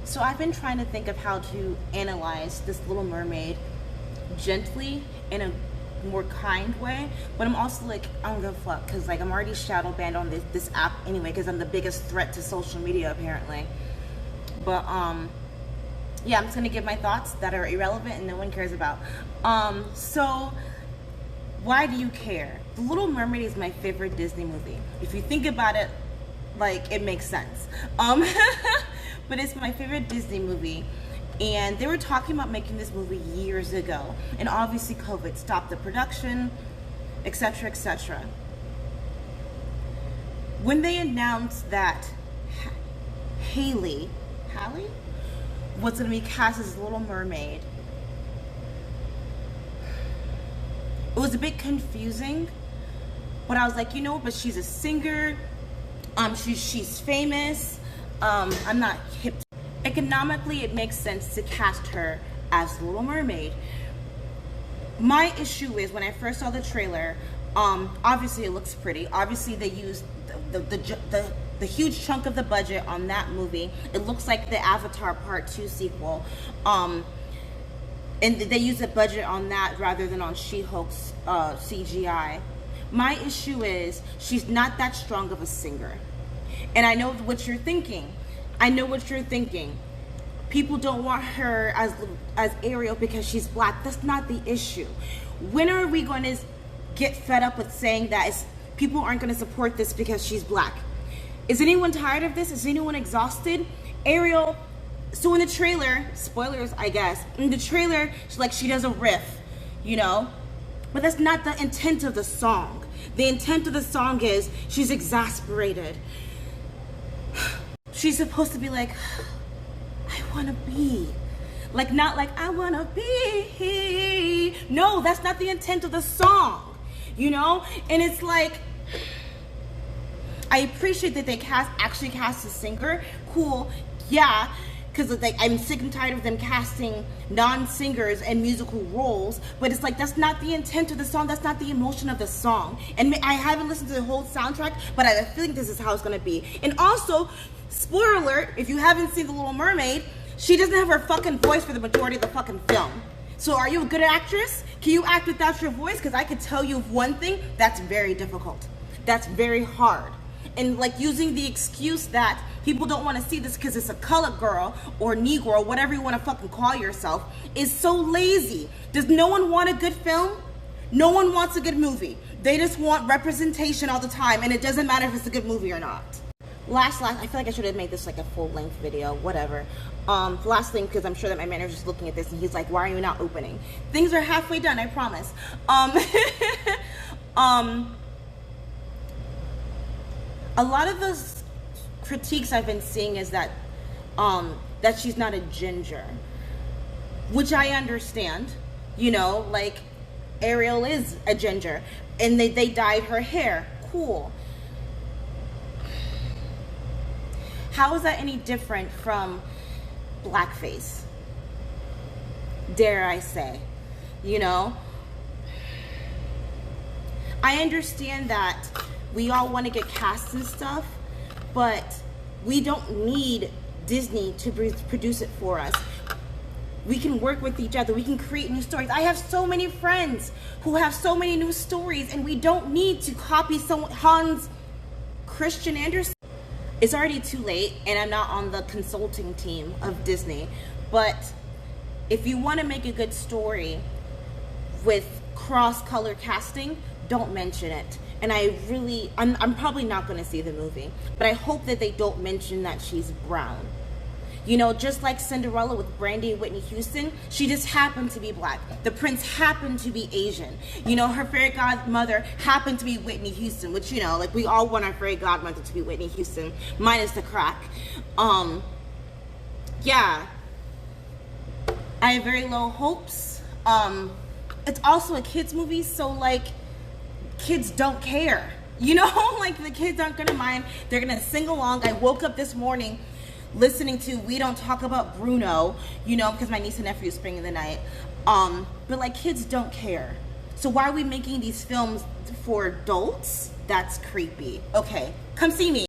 So I've been trying to think of how to analyze this Little Mermaid gently in a more kind way, but I'm also like, I don't give a fuck, because like I'm already shadow banned on this app anyway, because I'm the biggest threat to social media apparently. But yeah, I'm just gonna give my thoughts that are irrelevant and no one cares about. So why do you care? The Little Mermaid is my favorite Disney movie. If you think about it, like, it makes sense. But it's my favorite Disney movie. And they were talking about making this movie years ago. And obviously COVID stopped the production, etc., etc. When they announced that Haley was going to be cast as Little Mermaid, it was a bit confusing. But I was like, you know, but she's a singer. She's famous. I'm not hip. Economically, it makes sense to cast her as Little Mermaid. My issue is when I first saw the trailer, obviously it looks pretty. Obviously they used the huge chunk of the budget on that movie. It looks like the Avatar Part 2 sequel. And they used the budget on that rather than on She-Hulk's CGI. My issue is she's not that strong of a singer. And I know what you're thinking. People don't want her as Ariel because she's black. That's not the issue. When are we going to get fed up with saying that people aren't going to support this because she's black? Is anyone tired of this? Is anyone exhausted? Ariel, so in the trailer, spoilers I guess, in the trailer, she does a riff, you know? But that's not the intent of the song. The intent of the song is she's exasperated. She's supposed to be like, I wanna be. Like, not like, I wanna be. No, that's not the intent of the song, you know? And it's like, I appreciate that they actually cast a singer. Cool, yeah. Because like, I'm sick and tired of them casting non-singers in musical roles, but it's like, that's not the intent of the song, that's not the emotion of the song. And I haven't listened to the whole soundtrack, but I think this is how it's gonna be. And also, spoiler alert, if you haven't seen The Little Mermaid, she doesn't have her fucking voice for the majority of the fucking film. So are you a good actress? Can you act without your voice? Because I could tell you one thing, that's very difficult. That's very hard. And like using the excuse that people don't want to see this because it's a colored girl or Negro, whatever you want to fucking call yourself, is so lazy. Does no one want a good film? No one wants a good movie. They just want representation all the time, and it doesn't matter if it's a good movie or not. Last, I feel like I should have made this like a full-length video, whatever. Last thing, because I'm sure that my manager's looking at this and he's like, why are you not opening? Things are halfway done, I promise. A lot of those critiques I've been seeing is that that she's not a ginger, which I understand. You know, like Ariel is a ginger, and they dyed her hair. Cool. How is that any different from blackface? Dare I say, you know? I understand that we all want to get cast and stuff, but we don't need Disney to produce it for us. We can work with each other. We can create new stories. I have so many friends who have so many new stories, and we don't need to copy Hans Christian Andersen. It's already too late, and I'm not on the consulting team of Disney, but if you want to make a good story with cross-color casting, don't mention it. And I'm probably not going to see the movie, but I hope that they don't mention that she's brown. You know, just like Cinderella with Brandy and Whitney Houston, she just happened to be black. The prince happened to be Asian. You know, her fairy godmother happened to be Whitney Houston, which, you know, like we all want our fairy godmother to be Whitney Houston, minus the crack. Yeah. I have very low hopes. It's also a kids movie, so like, kids don't care. You know, like the kids aren't gonna mind. They're gonna sing along. I woke up this morning listening to We Don't Talk About Bruno, you know, because my niece and nephew is spending the night. But like, kids don't care. So why are we making these films for adults? That's creepy. Okay, come see me.